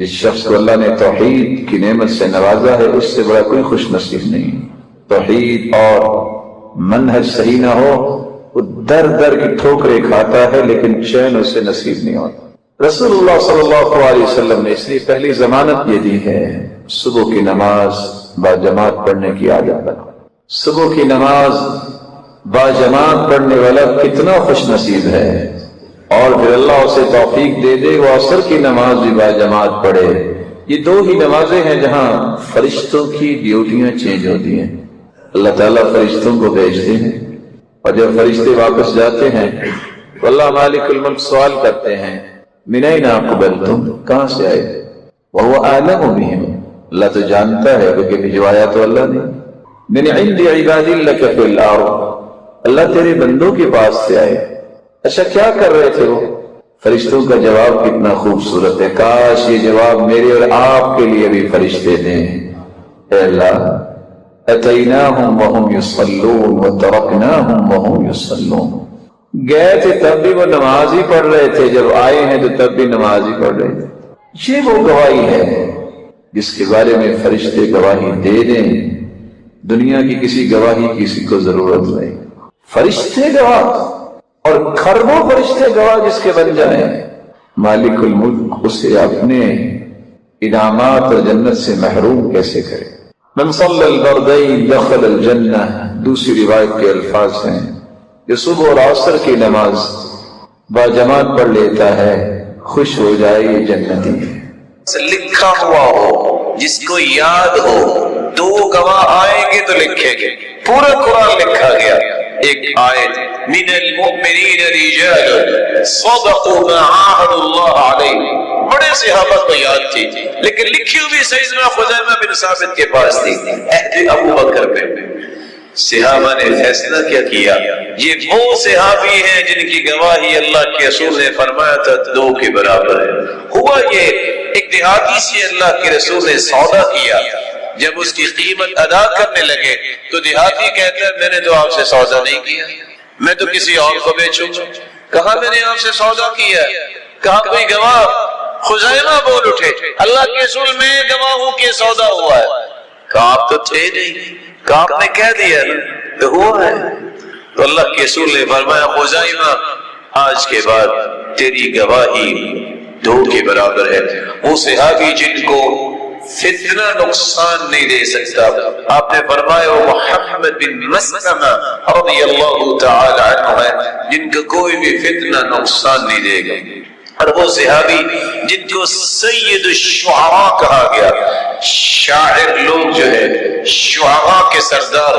جس شخص کو اللہ نے توحید کی نعمت سے نوازا ہے اس سے بڑا کوئی خوش نصیب نہیں۔ توحید اور منہج صحیح نہ ہو وہ در در کی ٹھوکریں کھاتا ہے لیکن چین اسے نصیب نہیں ہوتا۔ رسول اللہ صلی اللہ علیہ وسلم نے اس لیے پہلی ضمانت یہ دی ہے صبح کی نماز باجماعت پڑھنے کی عادت بناؤ۔ صبح کی نماز باجماعت پڑھنے والا کتنا خوش نصیب ہے، اور پھر اللہ اسے توفیق دے دے وہ عصر کی نماز بھی باجماعت پڑھے۔ یہ دو ہی نمازیں ہیں جہاں فرشتوں کی ڈیوٹیاں چینج ہوتی ہیں۔ اللہ تعالیٰ فرشتوں کو بھیجتے ہیں اور جب فرشتے واپس جاتے ہیں تو اللہ مالک الملک سوال کرتے ہیں من این اقبلتم، کہاں سے آئے؟ وہو اعلم بہم، اللہ تو جانتا ہے کیونکہ بھجوایا تو اللہ نے۔ من عند عباد لک فی الارض، اللہ تیرے بندوں کے پاس سے آئے۔ اچھا کیا کر رہے تھے وہ؟ فرشتوں کا جواب کتنا خوبصورت ہے، کاش یہ جواب میرے اور آپ کے لیے بھی فرشتے دیں۔ اے اللہ اتیناہم وہم یصلون وترکناہم وہم یصلون، گئے تھے تب بھی وہ نماز ہی پڑھ رہے تھے، جب آئے ہیں تو تب بھی نماز ہی پڑھ رہے تھے۔ یہ وہ گواہی ہے جس کے بارے میں فرشتے گواہی دے دیں، دنیا کی کسی گواہی کسی کو ضرورت نہیں۔ فرشتے گواہ اور کھربوں فرشتے گواہ جس کے بن جائیں، مالک الملک اسے اپنے انعامات اور جنت سے محروم کیسے کرے؟ من صلی البردین دخل الجنہ، دوسری روایت کے الفاظ ہیں کہ صبح اور عصر کی نماز باجماعت پڑھ لیتا ہے خوش ہو جائے یہ جنتی ہے۔ لکھا ہوا ہو جس کو یاد ہو، دو گواہ آئیں گے تو لکھیں گے، پورا قرآن لکھا گیا۔ ایک آیت من المؤمنین رجال صدقوا ما عاهدوا اللہ علیہ، بڑے صحابہ کو یاد تھی لیکن لکھی ہوئی سیدنا خزیمہ بن ثابت کے پاس تھی، عہد ابو بکر پہ۔ صحابہ نے فیصلہ کیا کیا یہ وہ صحابی ہیں جن کی گواہی اللہ کے رسول نے فرمایا تھا دو کے برابر ہے۔ ہوا یہ ایک دیہاتی سے اللہ کے رسول نے سودا کیا، جب اس کی قیمت ادا کرنے لگے تو دیہاتی کہتا ہے میں نے تو آپ سے سودا نہیں کیا، میں تو کسی اور کو بیچوں گا۔ کہا میں نے آپ سے سودا کیا؟ کہا کوئی گواہ؟ خزیمہ بول اٹھے اللہ کے رسول میں گواہ ہوں کہ سودا ہوا ہے۔ کہا آپ تو تھے نہیں، کہا آپ نے کہہ دیا تو ہوا ہے۔ تو اللہ کے رسول نے فرمایا خزیمہ آج کے بعد تیری گواہی دو کے برابر ہے۔ وہ صحابی جن کو فتنہ نقصان نہیں دے سکتا، آپ نے فرمایا وہ محمد بن مسلمہ رضی اللہ تعالی عنہ ہے جن کا کوئی بھی فتنہ نقصان نہیں دے گا۔ اور وہ صحابی جن کو سید الشعراء کہا گیا، شاعر لوگ جو ہے شعراء کے سردار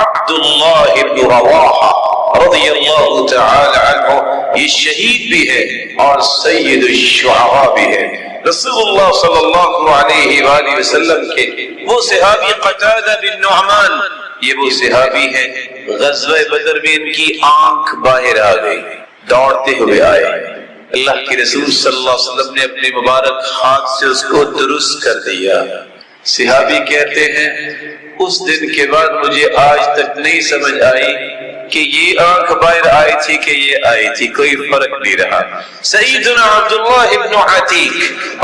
عبداللہ بن رواحہ رضی اللہ تعالی عنہ، یہ شہید بھی ہے اور سید الشعراء بھی ہے۔ رسول اللہ صلی اللہ علیہ وآلہ وسلم کے وہ صحابی قتادہ بن نعمان، یہ وہ صحابی ہیں غزوہ بدر میں ان کی آنکھ باہر آ گئی، دوڑتے ہوئے آئے، اللہ کے رسول صلی اللہ علیہ وسلم نے اپنے مبارک ہاتھ سے اس کو درست کر دیا۔ صحابی کہتے ہیں اس دن کے بعد مجھے آج تک نہیں سمجھ آئی کہ یہ آنکھ باہر آئی تھی کہ یہ آئی تھی، کوئی فرق نہیں رہا۔ سیدنا عبداللہ ابن عتیق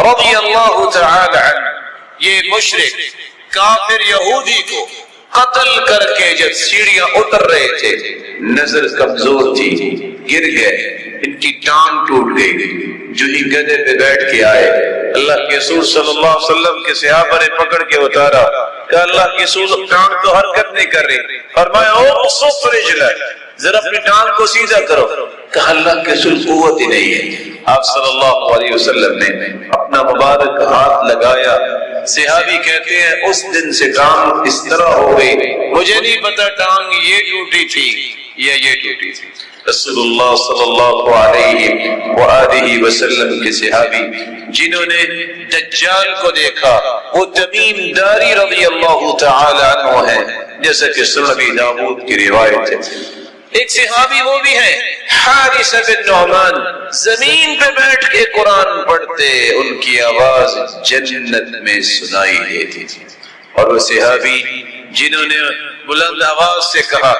رضی اللہ تعالی عنہ، یہ مشرک کافر یہودی کو قتل کر کے جب سیڑھیاں اتر رہے تھے، نظر کمزور تھی، گر گئے، ان کی ٹانگ ٹوٹ گئی، جو ہی گدھے پہ بیٹھ کے آئے، اللہ کے رسول صلی اللہ علیہ وسلم کے صحابہ نے پکڑ کے اتارا، کہ اللہ کے رسول ٹانگ تو حرکت نہیں کر رہی، فرمایا اقصف رجلک، ذرا اپنی ٹانگ کو سیدھا کرو، کہا اللہ کے رسول قوت ہی نہیں ہے۔ آپ صلی اللہ علیہ وسلم نے اپنا مبارک ہاتھ لگایا، صحابی کہتے ہیں اس دن سے ٹانگ اس طرح ہو گئی، مجھے نہیں پتا ٹانگ یہ ٹوٹی تھی یا یہ ٹوٹی تھی۔ رسول اللہ صلی اللہ علیہ وآلہ وسلم کے صحابی جنہوں نے دجال کو دیکھا وہ تمیم داری رضی اللہ تعالی عنہ ہے، جیسا کہ سنن ابی داؤد کی روایت ہے۔ ایک صحابی وہ بھی ہے حارث بن نعمان، زمین پہ بیٹھ کے قرآن پڑھتے، ان کی آواز جنت میں سنائی دیتی تھی۔ اور وہ صحابی جنہوں نے بلند آواز سے کہا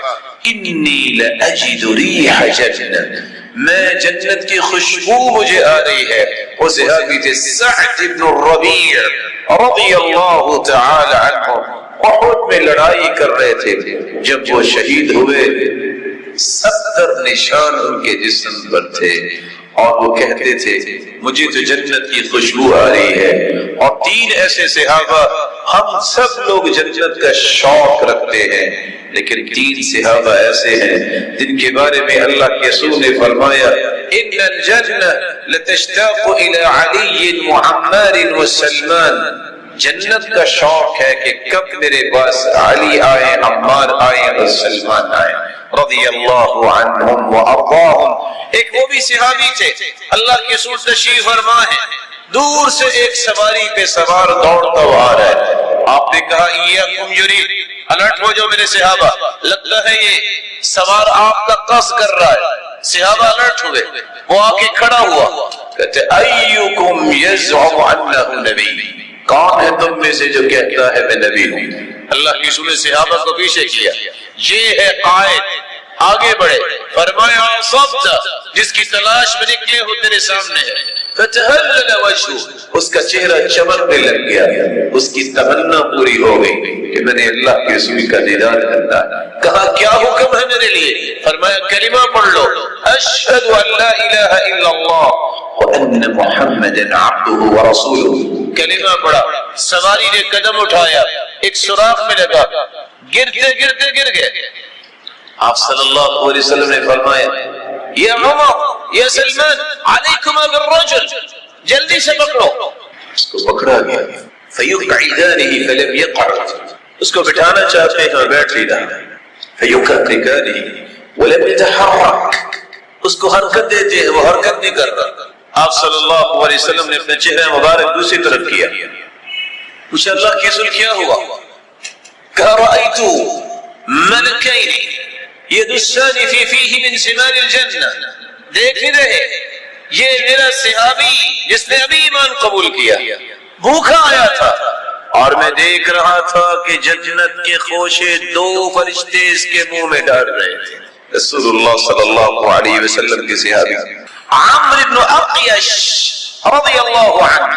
انی لأجد ریح جنت، میں جنت کی خوشبو مجھے آ رہی ہے. وہ صحابی تھے سعد بن الربیع رضی اللہ تعالی عنہ. احد میں لڑائی کر رہے تھے. جب وہ شہید ہوئے 70 نشان ان کے جسم پر تھے اور وہ کہتے تھے مجھے تو جنت کی خوشبو آ رہی ہے. اور 3 ایسے صحابہ، ہم سب لوگ جنت کا شوق رکھتے ہیں، لیکن 3 صحابہ ایسے ہیں جن کے بارے میں اللہ کے رسول نے فرمایا ان الجنہ لتشتاق الى علی وعمار وسلمان. جنت کا شوق ہے کہ کب میرے پاس علی آئے، عمار آئے اور سلمان آئے رضی اللہ عنہم وارضاہم. ایک وہ بھی صحابی تھے، اللہ کے رسول تشریف فرما ہے، دور سے ایک سواری پہ سوار دوڑتا ہوا آ رہا ہے. آپ نے کہا ایاکم یرید، الرٹ ہو جاؤ میرے صحابہ، لگتا ہے یہ سوار آپ کا قصد کر رہا ہے. صحابہ الرٹ ہوئے، وہ آ کے کھڑا ہوا، کہتے ایوکم یزعم انہ نبی، کون ہے تم میں سے جو کہتا ہے میں نبی ہوں. اللہ کی رسول نے صحابہ کو پیچھے کیا، یہ ہے قائد. آگے بڑھے، فرمایا صبت، جس کی تلاش میں نکلے ہو تیرے سامنے ہے. فتحلل وجهه، اس کا چہرہ چمکنے لگ گیا، اس کی تمنا پوری ہو گئی کہ میں نے اللہ کے رسول کا دیدار کرنا. کہا کیا حکم ہے میرے لیے؟ فرمایا کلمہ پڑھ لو، اشہد ان لا الہ الا اللہ وان محمدا عبدہ ورسولہ. کلمہ پڑھا، سواری نے قدم اٹھایا، ایک سوراخ میں لگا، گرتے گرتے گر گئے. آپ صلی اللہ علیہ وسلم نے فرمایا یا عمر یا سلمان علیکما بالرجل، جلدی سے پکڑو. اس کو پکڑا گیا. فیقعدانہ فلم یقعد، اس کو بٹھانا چاہتے ہیں بیٹھ نہیں رہا. فیکرکانہ ولم یتحرک، اس کو حرکت دیتے ہیں وہ حرکت نہیں کر رہا. آپ صلی اللہ علیہ وسلم نے اپنے چہرہ مبارک دوسری طرف کیا، پوچھا اللہ کے رسول کیا ہوا؟ کہا رأیت ملکین یدسان فی فیہ من ثمار الجنہ. دیکھ نہیں رہے یہ میرا صحابی جس نے ابھی ایمان قبول کیا بھوکا آیا تھا، اور میں دیکھ رہا تھا کہ جنت کے خوشے 2 فرشتے اس کے منہ میں ڈال رہے تھے. رسول اللہ صلی اللہ علیہ وسلم کے صحابی عمرو بن اقیش رضی اللہ عنہ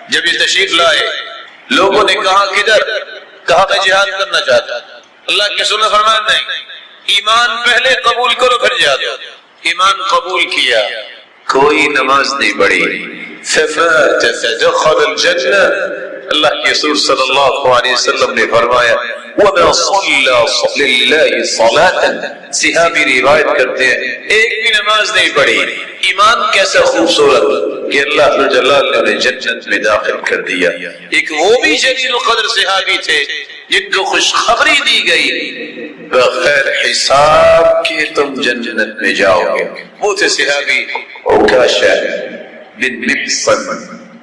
جب یہ تشریف لائے، لوگوں نے کہا کدھر؟ کہا میں جہاد کرنا چاہتا. اللہ کے رسول نے فرمایا نہیں، ایمان پہلے قبول کرو پھر جہاد. ایمان قبول کیا، کوئی نماز نہیں پڑھی، فمات فدخل الجنہ. اللہ کے رسول صلی اللہ علیہ وسلم نے فرمایا وَمَا صَلَّى لِلَّهِ صَلَاةً. صحابی روایت کرتے ہیں ایک بھی نماز نہیں پڑھی. ایمان کیسا خوبصورت کہ اللہ جلال نے انہیں جنت میں داخل کر دیا. ایک وہ بھی جلیل القدر صحابی تھے جن کو خوشخبری دی گئی بغیر حساب کے تم جنت میں جاؤ گے. وہ تھے صحابی عکاشہ بن محصن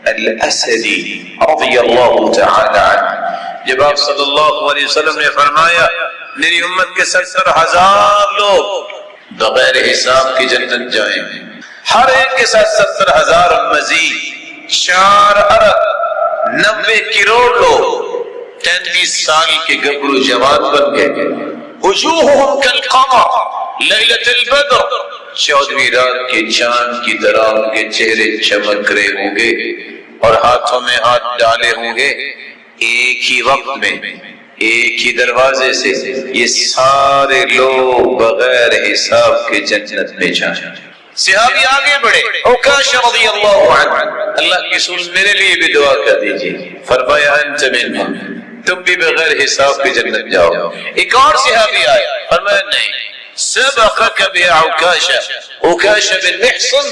الاسدی رضی اللہ تعالی عنہ. جب آپ صلی اللہ علیہ وسلم نے فرمایا میری امت کے 70,000 لوگ بغیر حساب کی جنت جائیں گے، ہر ایک کے ساتھ 70,000 مزید 4 ارب 90 کروڑ لوگ 33 سال کے گبرو جوان بن گئے. وجوہہم کالقمر لیلۃ البدر، 14ویں رات کے چاند کی طرح ان کے چہرے چمک رہے ہوں گے اور ہاتھوں میں ہاتھ ڈالے ہوں گے. ایک ہی وقت میں ایک ہی دروازے سے یہ سارے لوگ بغیر حساب کے جنت میں جائیں. صحابی آگے بڑھے، عکاشہ رضی اللہ عنہ، اللہ کی رسول میرے لیے بھی دعا کر دیجیے. فرمایا انت منہم، تم بھی بغیر حساب کے جنت جاؤ. ایک اور صحابی آیا، فرمایا نہیں، سبقک بیا عکاشہ، عکاشہ بن محصن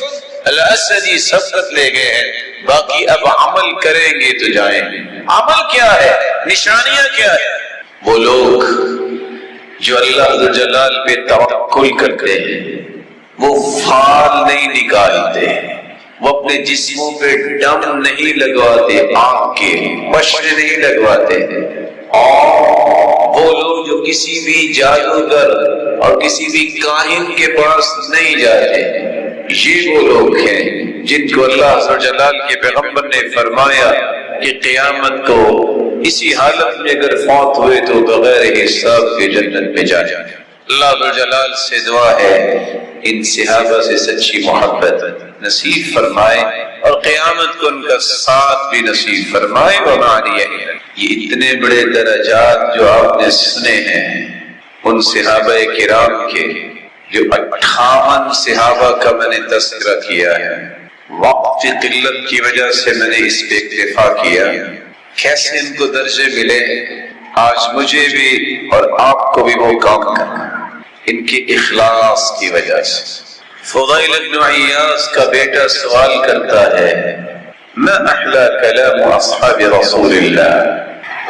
الاسدی سبقت لے گئے ہیں، باقی اب عمل کریں گے تو جائیں. عمل کیا ہے؟ نشانیاں کیا ہے؟ وہ لوگ جو اللہ جلال پہ توکل کرتے ہیں، وہ فال نہیں نکالتے، وہ اپنے جسموں پہ دم نہیں لگواتے، آنکھ کے مشق نہیں لگواتے. اور وہ لوگ جو کسی بھی جادوگر اور کسی بھی کاہن کے پاس نہیں جاتے، یہ وہ لوگ ہیں جن کو اللہ جلال کے پیغمبر نے فرمایا کہ قیامت کو اسی حالت میں اگر فوت ہوئے تو بغیر حساب کے جنت میں جا جائیں. اللہ ذوالجلال سے دعا ہے ان صحابہ سے سچی محبت نصیب فرمائے اور قیامت کو ان کا ساتھ بھی نصیب فرمائے. یہ اتنے بڑے درجات جو آپ نے سنے ہیں ان صحابہ کرام کے، جو 58 صحابہ کا میں نے تذکرہ کیا ہے، وقت کی قلت کی وجہ سے میں نے اس پہ اکتفا کیا. کیسے ان کو درجے ملے؟ آج مجھے بھی اور آپ کو بھی وہ کام کرنا ان کے اخلاص کی وجہ سے. فضیل بن عیاض کا بیٹا سوال کرتا ہے، ما احلا کلام اصحاب رسول اللہ،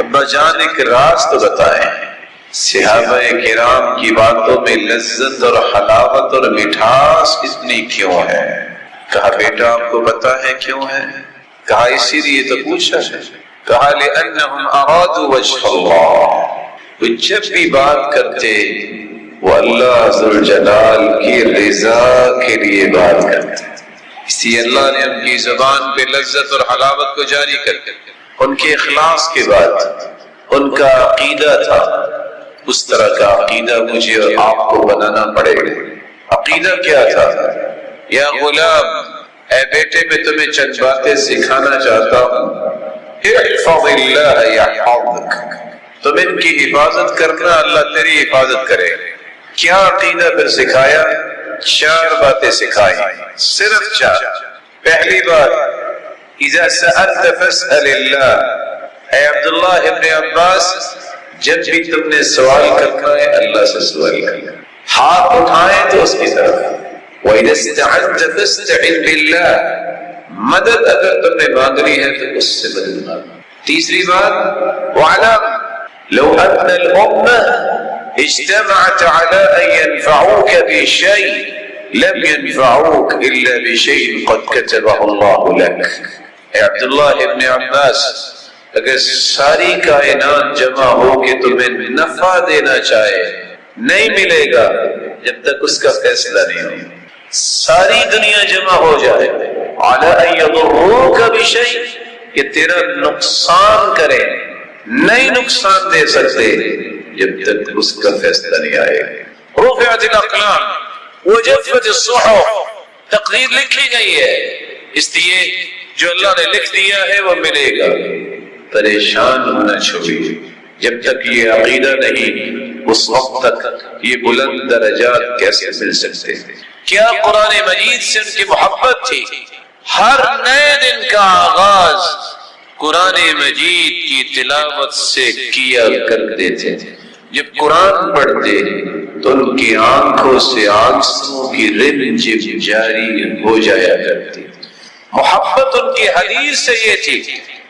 ابا جان ایک راز تو بتائیں، صحابہ کرام کی باتوں میں لذت اور حلاوت اور مٹھاس اتنی کیوں ہے؟ کہا بیٹا آپ کو پتا ہے کیوں ہے؟ کہا اسی لیے تو پوچھا ہے. کہا لأنہم ارادوا وجہ اللہ، وہ جب بھی بات کرتے وہ اللہ ذوالجلال کی رضا کے لیے بات کرتے، اس لیے اللہ نے ان کی زبان پہ لذت اور حلاوت کو جاری کر دیا. ان کے اخلاص کے بعد ان کا عقیدہ تھا، اس طرح کا عقیدہ مجھے اور آپ کو بنانا پڑے گا. عقیدہ کیا تھا؟ یا غلام، اے بیٹے میں تمہیں چند باتیں سکھانا چاہتا ہوں. احفظ اللہ یحفظک، تم ان کی حفاظت کرنا اللہ تیری حفاظت کرے. کیا عقیدہ پھر سکھایا؟ 4 باتیں سکھائی، صرف 4. پہلی بات، اذا سألت فاسأل اللہ، اے عبداللہ ابن عباس جب بھی تم نے سوال کرنا ہے اللہ سے سوال کرنا، ہاتھ اٹھائیں تو اس کی طرف. وَإِذَا اسْتَعَنْتَ فَاسْتَعِنْ بِاللَّهِ، مدد اگر تم نے مانگنی ہے تو اس سے مدد مانگو. تیسری بات، وَعْلَمْ لَوْ أَنَّ الْأُمَّةَ اجْتَمَعَتْ عَلَىٰ أَن يَنْفَعُوكَ بِشَيْءٍ لَمْ يَنْفَعُوكَ إِلَّا بِشَيْءٍ قَدْ كَتَبَهُ اللَّهُ لَكَ. اے عبداللہ ابن عباس، اگر ساری کائنات جمع ہو کے تمہیں نفع دینا چاہے نہیں ملے گا جب تک اس کا فیصلہ نہیں ہو. ساری دنیا جمع ہو جائے علی ان یضروک بشیء، کہ تیرا نقصان کرے، نہیں نقصان دے سکتے جب تک اس کا فیصلہ نہیں آئے. رفعت الاقلام وجفت الصحف، تقدیر لکھ لی گئی ہے، اس لیے جو اللہ نے لکھ دیا ہے وہ ملے گا. پریشان ہونا چھوڑیے، جب تک یہ عقیدہ نہیں اس وقت تک یہ بلند درجات کیسے مل سکتے؟ کیا قرآن مجید سے ان کی محبت تھی؟ ہر نئے دن کا آغاز قرآن مجید کی تلاوت سے کیا کرتے تھے. جب قرآن پڑھتے تو ان کی آنکھوں سے آنسوں کی رمجم جاری ہو جایا کرتی. محبت ان کی حدیث سے یہ تھی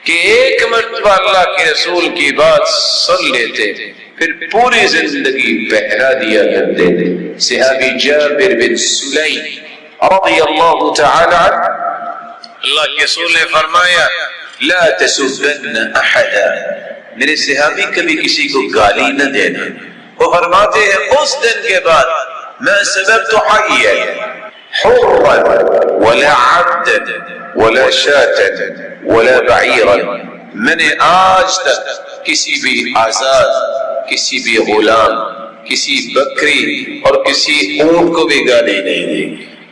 کہ ایک مرتبہ اللہ کے رسول کی بات سن لیتے پھر پوری زندگی پہرا دیا کرتے. صحابی جابر بن سلیم رضی اللہ تعالی عنہ، اللہ کے رسول نے فرمایا لا تسبن احدا، میرے صحابی کبھی کسی کو گالی نہ دینا. وہ فرماتے ہیں اس دن کے بعد ما سببت حیا حرا ولا عبدا ولا شاة ولا بعیرا، میں نے آج تک کسی بھی آزاد، کسی بھی غلام، کسی بکری اور کسی اونٹ کو بھی گالی نہیں دی.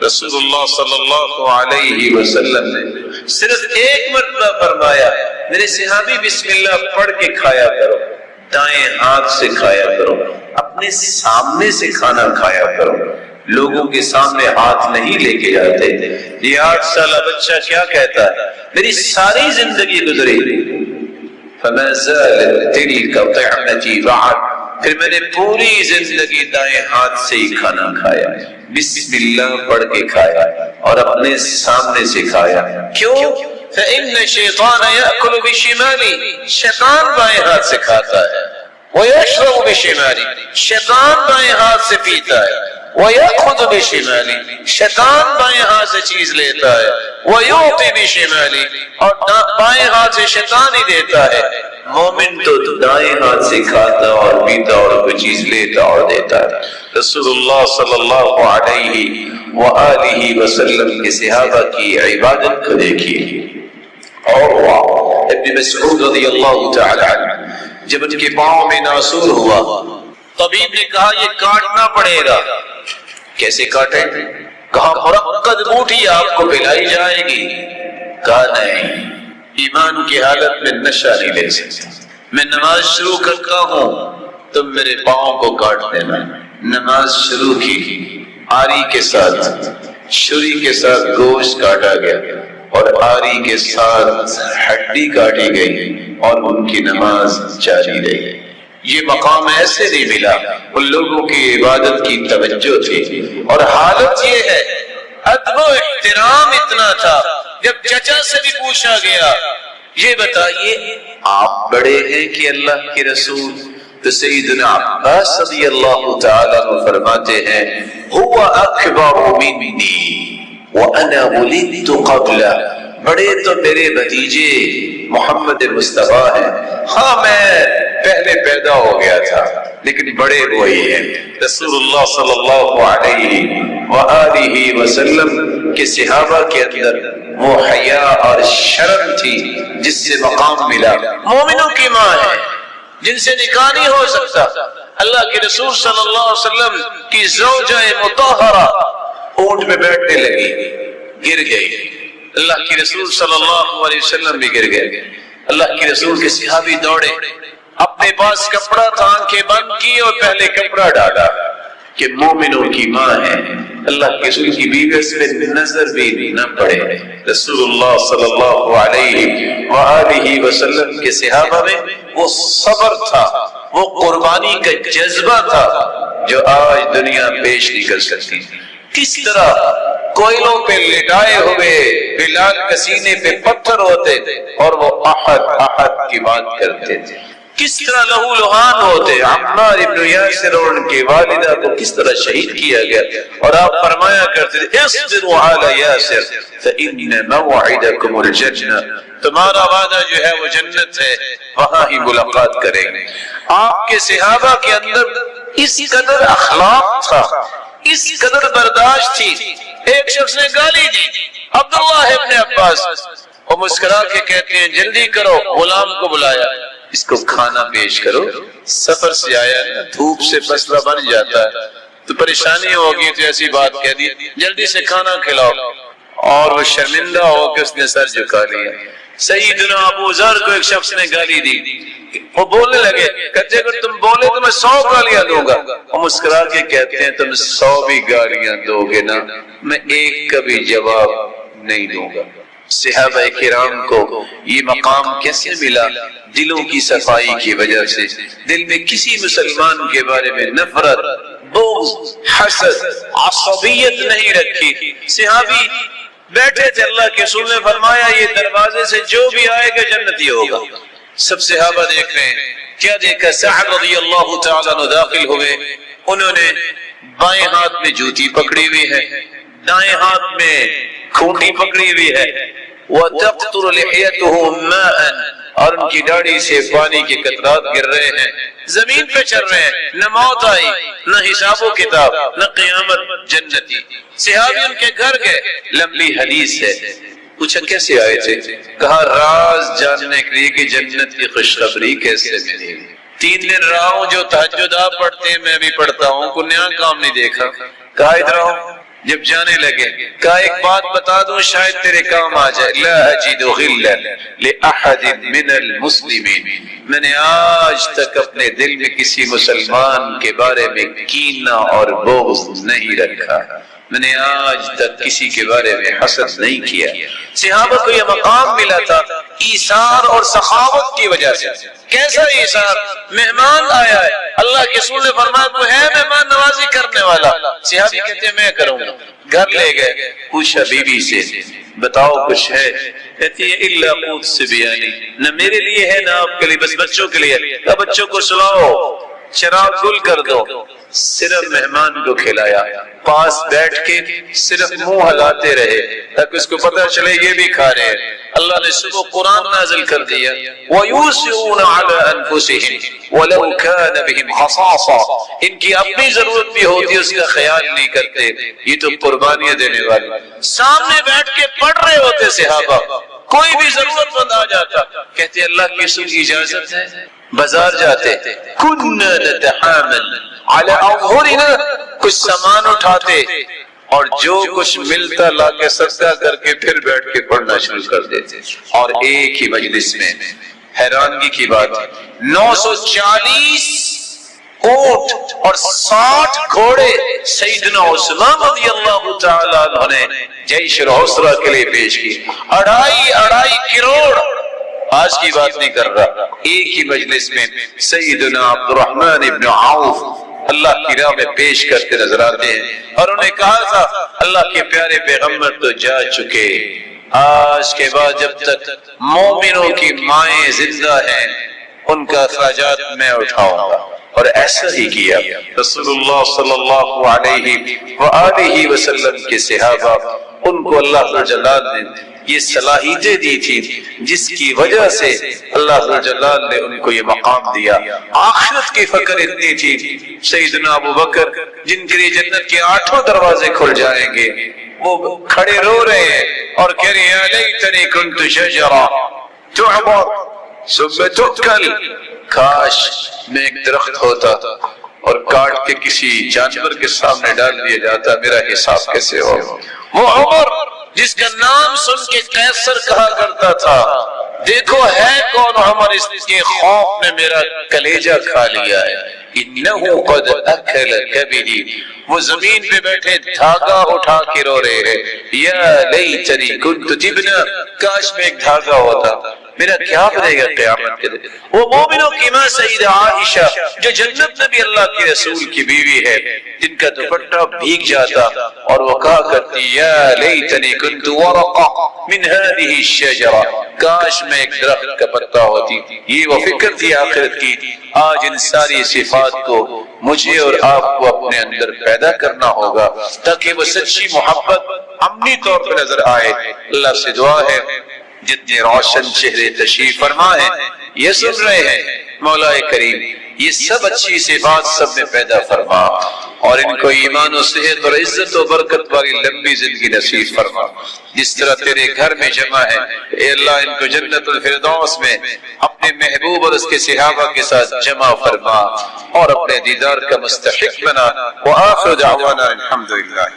رسول اللہ صلی اللہ علیہ وسلم نے صرف ایک مرتبہ فرمایا میرے صحابی بسم اللہ پڑھ کے کھایا کرو، دائیں ہاتھ سے کھایا کرو، اپنے سامنے سے کھانا کھایا کرو، لوگوں کے سامنے ہاتھ نہیں لے کے جاتے. یہ 8 سالہ بچہ کیا کہتا ہے؟ میری ساری زندگی گزری فما زالت تلك طعمتي بعد، پھر میں نے پوری زندگی دائیں ہاتھ سے ہی کھانا کھایا، بسم اللہ پڑھ کے کھایا اور اپنے سامنے سے کھایا. کیوں؟ فإن الشیطان یأکل بشمالی، شیطان بائیں ہاتھ سے کھاتا ہے، ویشرب بشمالی، شیطان بائیں ہاتھ سے پیتا ہے، وَيَأْخُذُ بِشِمَالِ، شیطان بائیں ہاتھ سے چیز لیتا ہے، وَيُعْطِ بِشِمَالِ، اور بائیں ہاتھ سے شیطان ہی دیتا ہے. مومن تو دائیں ہاتھ سے کھاتا اور پیتا اور کوئی چیز لیتا اور دیتا ہے. رسول اللہ صلی اللہ علیہ وآلہ وسلم کے صحابہ کی عبادت کو دیکھیے. اور ابن مسعود رضی اللہ تعالی عنہ جب ان کے پاؤں میں ناسور ہوا طبیب نے کہا یہ کاٹنا پڑے گا. کیسے کاٹے؟ کہا مرقد بوٹی آپ کو پلائی جائے گی. کہا نہیں، ایمان کی حالت میں نشہ نہیں لے سکتا. میں نماز شروع کرتا ہوں تم میرے پاؤں کو کاٹ دینا. نماز شروع کی، آری کے ساتھ چھری کے ساتھ گوشت کاٹا گیا اور آری کے ساتھ ہڈی کاٹی گئی اور ان کی نماز جاری رہی. یہ مقام ایسے نہیں ملا، ان لوگوں کی عبادت کی توجہ تھی. اور حالت یہ ہے، ادب و احترام اتنا تھا، جب چچا سے بھی پوچھا گیا یہ بتائیے آپ بڑے ہیں کہ اللہ کے رسول؟ تو سیدنا عباس رضی اللہ تعالیٰ عنہ فرماتے ہیں هو اکبر منی وانا ولدت قبلہ. بڑے تو میرے بھتیجے محمد مصطفیٰ ہیں، ہاں میں پہلے پیدا ہو گیا تھا لیکن بڑے وہی ہیں. رسول اللہ صلی اللہ علیہ وآلہ وسلم کے صحابہ کے اندر وہ حیا اور شرم تھی جس سے مقام ملا. مومنوں کی ماں ہے جن سے نکاح نہیں ہو سکتا. اللہ کے رسول صلی اللہ علیہ وسلم کی زوجہ مطہرہ اونٹ میں بیٹھنے لگی، گر گئی. اللہ کے رسول صلی اللہ علیہ وسلم بھی گر گئے. اللہ کے رسول کے صحابی دوڑے، اپنے پاس کپڑا تھا، آنکھیں بند کی اور پہلے کپڑا ڈالا کہ مومنوں کی ماں ہے. اللہ کے رسول کی بیوی اس پہ نظر بھی نہ پڑے. رسول اللہ صلی اللہ علیہ وآلہ وسلم کے صحابہ میں وہ صبر تھا، وہ قربانی کا جذبہ تھا جو آج دنیا پیش نہیں کر سکتی. کس طرح کوئلوں پہ لٹائے ہوئے بلال کے سینے پہ پتھر ہوتے اور وہ احد احد کی بات کرتے تھے. کس طرح لہو لہان ہوتے. عمار ابن یاسر اور ان کی والدہ کو کس طرح شہید کیا گیا اور آپ فرمایا کرتے تھے اصبروا علی یاسر فإن موعدکم الجنہ. تمہارا وعدہ جو ہے وہ جنت ہے، وہاں ہی ملاقات کریں گے. آپ کے صحابہ کے اندر اس قدر اخلاق تھا، اس قدر برداشت تھی. ایک شخص نے گالی دی، عبداللہ ابن عباس، وہ مسکرا کے کہتے ہیں جلدی کرو، غلام کو بلایا، اس کو کھانا پیش کرو. سفر سے آیا، دھوپ سے مسئلہ بن جاتا ہے تو پریشانی ہوگی تو ایسی بات کہہ دی جلدی سے کھانا کھلاؤ. اور وہ شرمندہ ہو کے اس نے سر جھکا لیا. سیدنا ابو ذر کو ایک شخص نے گالی دی، وہ بولنے لگے، کہتے اگر تم بولے تو میں 100 گالیاں دوں گا. وہ مسکرا کے کہتے ہیں تم 100 بھی گالیاں دو گے نا، میں ایک کا بھی جواب نہیں دوں گا. صحابہ کرام کو یہ مقام کیسے ملا؟ دلوں کی صفائی کی وجہ سے. دل میں کسی مسلمان کے بارے میں نفرت، بغض، حسد، عصبیت نہیں رکھی. صحابی بیٹھے تھے، اللہ کے رسول نے فرمایا یہ دروازے سے جو بھی آئے گا جنتی ہوگا. سب صحابہ دیکھ رہے ہیں. کیا دیکھا؟ سعد رضی اللہ تعالیٰ عنہ داخل ہوئے. انہوں نے بائیں ہاتھ میں جوتی پکڑی ہوئی ہے، دائیں ہاتھ میں کھوٹی پکڑی ہوئی ہے. وَتَقْطُرُ لِحْيَتُهُ مَاءً، اور ان کی داڑھی سے پانی کے قطرات گر رہے ہیں. زمین پہ چل رہے ہیں. نہ موت آئی، نہ حساب و کتاب، نہ قیامت. جنتی. صحابی ان کے گھر گئے. لمبی حدیث ہے. پوچھا کیسے آئے تھے؟ کہا راز جاننے کے لیے کہ جنت کی خوشخبری کیسے ملی. 3 دن رہا ہوں، جو تہجد آپ پڑھتے ہیں میں بھی پڑھتا ہوں، کوئی نیا کام نہیں دیکھا. کہا ادھر آؤ. جب جانے لگے کہا ایک بات بتا دوں شاید تیرے کام آ جائے. لا اجد غلا لأحد من المسلمین، میں نے آج تک اپنے دل میں کسی مسلمان کے بارے میں کینہ اور بغض نہیں رکھا. میں نے آج تک کسی کے بارے میں حسد نہیں کیا. صحابہ کو یہ مقام ملا تھا ایثار اور سخاوت کی وجہ سے. کیسا ایثار؟ مہمان آیا ہے، اللہ کے رسول نے فرمایا تو ہے مہمان نوازی کرنے والا. صحابی کہتے ہیں میں کروں گا. گھر لے گئے، پوچھا بیوی سے بتاؤ کچھ ہے؟ کہتی ہے الا قوت سبیانی، نہ میرے لیے ہے نہ آپ کے لیے، بس بچوں کے لیے. کہا بچوں کو سلاؤ، شراب گل کر دو. صرف مہمان کو کھلایا. پاس بیٹھ کے صرف منہ ہلاتے رہے تاکہ اس کو پتہ چلے یہ بھی کھا رہے ہیں. اللہ نے صبح قرآن نازل کر دیا وَيُوسِعُونَ عَلَىٰ أَنفُسِهِمْ وَلَوْ كَانَ بِهِمْ خَصَاصَةٌ، ان کی اپنی ضرورت بھی ہوتی ہے اس کا خیال نہیں کرتے. یہ تو قربانیاں دینے والے سامنے بیٹھ کے پڑھ رہے ہوتے صحابہ. کوئی بھی ضرورت مند آ جاتا کہتے اللہ کی رسول کی اجازت ہے. بازار جاتے کننا نتحامل علی اظہرنا، کچھ سامان اٹھاتے اور جو کچھ ملتا لا کے سجدہ کر کے پھر بیٹھ کے پڑھنا شروع کر دیتے، اور ایک ہی مجلس میں حیرانگی کی بات 940 اونٹ اور 60 گھوڑے سیدنا عثمان رضی اللہ تعالی عنہ نے جیش العسرہ کے لیے پیش کی، 2.5 کروڑ، آج کی بات نہیں کر رہا، ایک ہی مجلس میں سیدنا عبد الرحمن ابن عوف اللہ کی راہ میں پیش کرتے نظر آتے ہیں، اور انہوں نے کہا تھا اللہ کے پیارے پیغمبر تو جا چکے، آج کے بعد جب تک مومنوں کی مائیں زندہ ہیں ان کا اخراجات میں اٹھاؤں گا، اور ایسا ہی کیا۔ رسول اللہ صلی اللہ علیہ وآلہ وسلم کے صحابہ، ان کو اللہ جلال نے یہ صلاحیتیں دی تھی جس کی وجہ سے اللہ جلال نے ان کو یہ مقام دیا۔ آخرت کی فکر اتنی تھی، سیدنا ابو بکر جن کے لیے جنت کے 8 دروازے کھل جائیں گے، وہ کھڑے رو رہے ہیں اور کہہ رہے ہیں یا لیتنی کنت شجرا تعبر ثم تؤکل، کاش میں ایک درخت ہوتا اور کاٹ کے کسی جانور کے سامنے ڈال دیا جاتا، میرا حساب کیسے ہو۔ وہ عمر جس کا نام سن کے قیصر کہا کرتا تھا، دیکھو ہے کون عمر، اس کے خوف نے میرا کلیجہ کھا لیا ہے، انہو قد اکل کبدی، وہ زمین پہ بیٹھے دھاگا اٹھا کے رو رہے ہیں، یا لیتنی کنت تبنا، کاش میں ایک دھاگا ہوتا، میرا کیا بنے گا قیامت کے دن۔ وہ مومنوں کی ماں سیدہ عائشہ جو جنت نبی اللہ کے رسول کی بیوی ہے، جن کا دوپٹہ بھیگ جاتا اور وہ کہا کرتی یا لیتنی کنت ورقہ من هذه الشجرہ، کاش میں ایک درخت کا پتا ہوتی۔ یہ وہ فکر تھی آخرت کی۔ آج ان ساری صفات کو مجھے اور آپ کو اپنے اندر پیدا کرنا ہوگا تاکہ وہ سچی محبت عملی طور پر نظر آئے۔ اللہ سے دعا ہے جتنے روشن چہرے تشریف فرما ہیں، یہ سن رہے ہیں، مولا کریم یہ سب اچھی صفات سب میں پیدا فرما، اور ان کو ایمان و صحت اور عزت و برکت والی لمبی زندگی نصیب فرما۔ جس طرح تیرے گھر میں جمع ہے اے اللہ، ان کو جنت الفردوس میں اپنے محبوب اور اس کے صحابہ کے ساتھ جمع فرما اور اپنے دیدار کا مستحق بنا۔ وآخر دعوانا الحمدللہ۔